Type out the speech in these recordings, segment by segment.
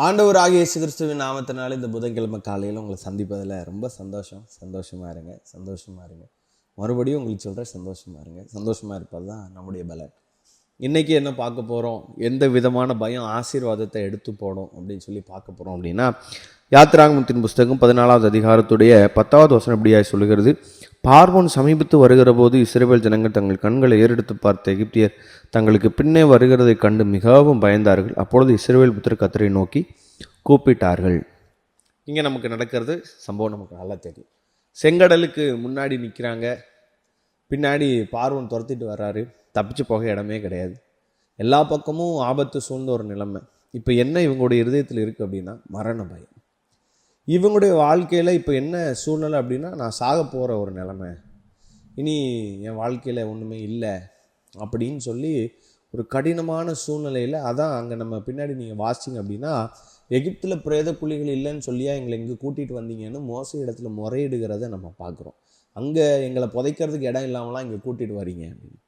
ஆண்டவராகிய இயேசு கிறிஸ்துவின் நாமத்தினால இந்த புதன்கிழமை காலையில் உங்களை சந்திப்பதில் ரொம்ப சந்தோஷமாக இருங்க. மறுபடியும் உங்களுக்கு சொல்கிறேன், சந்தோஷமாக இருப்பது தான் நம்முடைய பலன். இன்றைக்கி என்ன பார்க்க போகிறோம், எந்த விதமான பயம் ஆசீர்வாதத்தை எடுத்து போடும் அப்படின்னு சொல்லி பார்க்க போகிறோம் அப்படின்னா, யாத்திராகமத்தின் புஸ்தகம் 14வது அதிகாரத்துடைய 10வது வசனம் இப்படியாய் சொல்லுகிறது. பார்வோன் சமீபத்து வருகிற போது இஸ்ரவேல் ஜனங்கள் தங்கள் கண்களை ஏறெடுத்து பார்த்த எகிப்தியர் தங்களுக்கு பின்னே வருகிறதை கண்டு மிகவும் பயந்தார்கள். அப்பொழுது இஸ்ரவேல் புத்திரர் கர்த்தரை நோக்கி கூப்பிட்டார்கள். இங்கே நமக்கு நடக்கிறது சம்பவம் நமக்கு நல்லா தெரியும். செங்கடலுக்கு முன்னாடி நிற்கிறாங்க, பின்னாடி பார்வோன் துரத்திட்டு வர்றாரு. தப்பிச்சு போக இடமே கிடையாது, எல்லா பக்கமும் ஆபத்து சூழ்ந்த ஒரு நிலைமை. இப்போ என்ன இவங்களுடைய இருதயத்தில் இருக்குது அப்படின்னா மரண பயம். இவங்களுடைய வாழ்க்கையில் இப்போ என்ன சூழ்நிலை அப்படின்னா, நான் சாக போகிற ஒரு நிலைமை, இனி என் வாழ்க்கையில் ஒன்றுமே இல்லை அப்படின்னு சொல்லி ஒரு கடினமான சூழ்நிலையில். அதான் அங்கே நம்ம பின்னாடி நீங்கள் வாசிங்க அப்படின்னா, எகிப்தில் பிரேத குழிகள் இல்லைன்னு சொல்லியா எங்களை இங்கே கூட்டிகிட்டு வந்தீங்கன்னு மோச இடத்துல முறையிடுகிறத நம்ம பார்க்குறோம். அங்கே எங்களை புதைக்கிறதுக்கு இடம் இல்லாமலாம் இங்கே கூட்டிகிட்டு வரீங்க அப்படின்னு.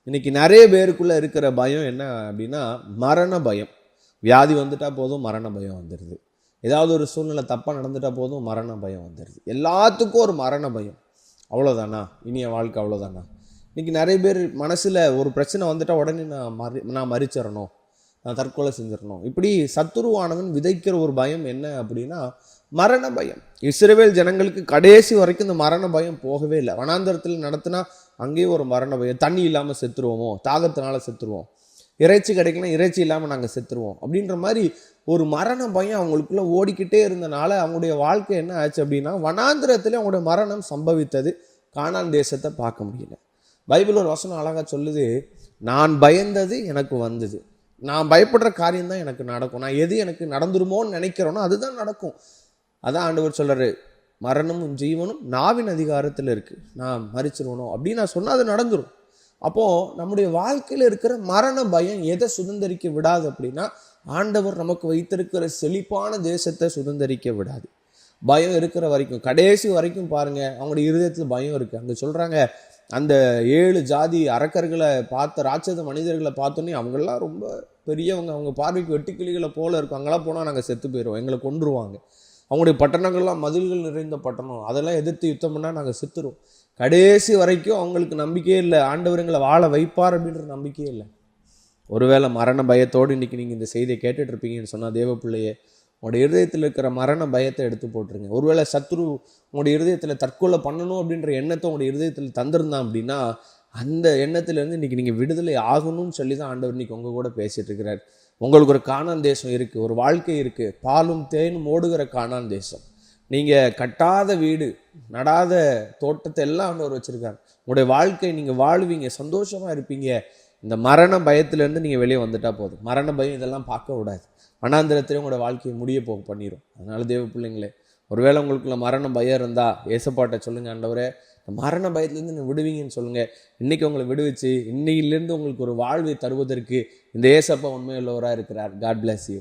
இன்றைக்கி நிறைய பேருக்குள்ளே இருக்கிற பயம் என்ன அப்படின்னா மரண பயம். வியாதி வந்துட்டால் போதும் மரண பயம் வந்துடுது, ஏதாவது ஒரு சூழ்நிலை தப்பாக நடந்துட்டால் போதும் மரண பயம் வந்துடுது. எல்லாத்துக்கும் ஒரு மரண பயம். அவ்வளோதானா, இனிய வாழ்க்கை அவ்வளோதானா? இன்றைக்கி நிறைய பேர் மனசில் ஒரு பிரச்சனை வந்துட்டால் உடனே நான் மறிச்சிடணும், நான் தற்கொலை செஞ்சிடணும். இப்படி சத்துருவானவன் விதைக்கிற ஒரு பயம் என்ன அப்படின்னா மரண பயம். இஸ்ரவேல் ஜனங்களுக்கு கடைசி வரைக்கும் இந்த மரண பயம் போகவே இல்லை. வனாந்தரத்தில் நடத்தினா அங்கேயும் ஒரு மரண பயம். தண்ணி இல்லாமல் செத்துருவோமோ, தாகத்தினால செத்துருவோம், இறைச்சி கிடைக்கலாம், இறைச்சி இல்லாமல் நாங்கள் செத்துருவோம் அப்படின்ற மாதிரி ஒரு மரண பயம் அவங்களுக்குள்ள ஓடிக்கிட்டே இருந்தனால அவங்களுடைய வாழ்க்கை என்ன ஆச்சு அப்படின்னா வனாந்திரத்தில் அவங்களுடைய மரணம் சம்பவித்தது. கானான் தேசத்தை பார்க்க முடியல. பைபிள் ஒரு வசனம் அழகாக சொல்லுது, நான் பயந்தது எனக்கு வந்தது. நான் பயப்படுற காரியம் தான் எனக்கு நடக்கும். நான் எது எனக்கு நடந்துருமோன்னு நினைக்கிறேனோ அதுதான் நடக்கும். அதான் ஆண்டவர் சொல்கிறாரு, மரணமும் ஜீவனும் நாவின் அதிகாரத்தில் இருக்குது, நான் மறிச்சிருவணும் அப்படின்னு நான் சொன்னால் அது நடந்துடும். அப்போது நம்முடைய வாழ்க்கையில் இருக்கிற மரண பயம் எதை சுதந்திரிக்க விடாது அப்படின்னா ஆண்டவர் நமக்கு வைத்திருக்கிற செழிப்பான தேசத்தை சுதந்திரிக்க விடாது. பயம் இருக்கிற வரைக்கும், கடைசி வரைக்கும் பாருங்கள், அவங்களுடைய இருதயத்தில் பயம் இருக்குது. அங்கே சொல்கிறாங்க, அந்த 7 ஜாதி அரக்கர்களை பார்த்த ராட்சத மனிதர்களை பார்த்தோன்னே அவங்கெல்லாம் ரொம்ப பெரியவங்க, அவங்க பார்வைக்கு வெட்டுக்கிளிகளை போல இருக்கும், அங்கெல்லாம் போனால் நாங்கள் செத்து போயிடுவோம், எங்களை கொன்றுவாங்க. அவங்களுடைய பட்டணங்கள்லாம் மதில்கள் நிறைந்த பட்டணம், அதெல்லாம் எதிர்த்து யுத்தம் பண்ணால் நாங்கள் செத்துருவோம். கடைசி வரைக்கும் அவங்களுக்கு நம்பிக்கையே இல்லை, ஆண்டவர்களை வாழ வைப்பார் அப்படின்ற நம்பிக்கையே இல்லை. ஒருவேளை மரண பயத்தோடு இன்றைக்கி நீங்கள் இந்த செய்தியை கேட்டுட்டு இருப்பீங்கன்னு சொன்னால், தேவ பிள்ளையே, உங்களுடைய இருதயத்தில் இருக்கிற மரண பயத்தை எடுத்து போட்டுருங்க. ஒருவேளை சத்ரு உங்களுடைய இருதயத்தில் தற்கொலை பண்ணணும் அப்படின்ற எண்ணத்தை உங்களுடைய இருதயத்தில் தந்திருந்தான் அப்படின்னா அந்த எண்ணத்திலேருந்து இன்றைக்கி நீங்கள் விடுதலை ஆகணும்னு சொல்லி தான் ஆண்டவர் இன்றைக்கி உங்கள் கூட பேசிகிட்டு இருக்கிறார். உங்களுக்கு ஒரு கானான் தேசம் இருக்குது, ஒரு வாழ்க்கை இருக்குது, பாலும் தேனும் ஓடுகிற கானான் தேசம். நீங்கள் கட்டாத வீடு, நடாத தோட்டத்தை எல்லாம் ஆண்டவர் வச்சுருக்காரு. உங்களுடைய வாழ்க்கை நீங்கள் வாழ்வீங்க, சந்தோஷமாக இருப்பீங்க. இந்த மரண பயத்திலேருந்து நீங்கள் வெளியே வந்துட்டால் போதும். மரண பயம் இதெல்லாம் பார்க்க விடாது, வனாந்திரத்திலே உங்களோட வாழ்க்கையை முடிய போக பண்ணிடும். அதனால தேவ பிள்ளைங்களே, ஒருவேளை உங்களுக்குள்ள மரண பயம் இருந்தால் ஏசப்பாட்டை சொல்லுங்கள், ஆண்டவரே இந்த மரண பயத்துலேருந்து நீங்கள் விடுவீங்கன்னு சொல்லுங்கள். இன்றைக்கி உங்களை விடுவிச்சு இன்னையிலேருந்து உங்களுக்கு ஒரு வாழ்வை தருவதற்கு இந்த ஏசப்பா உண்மையுள்ளவராக இருக்கிறார். God bless you.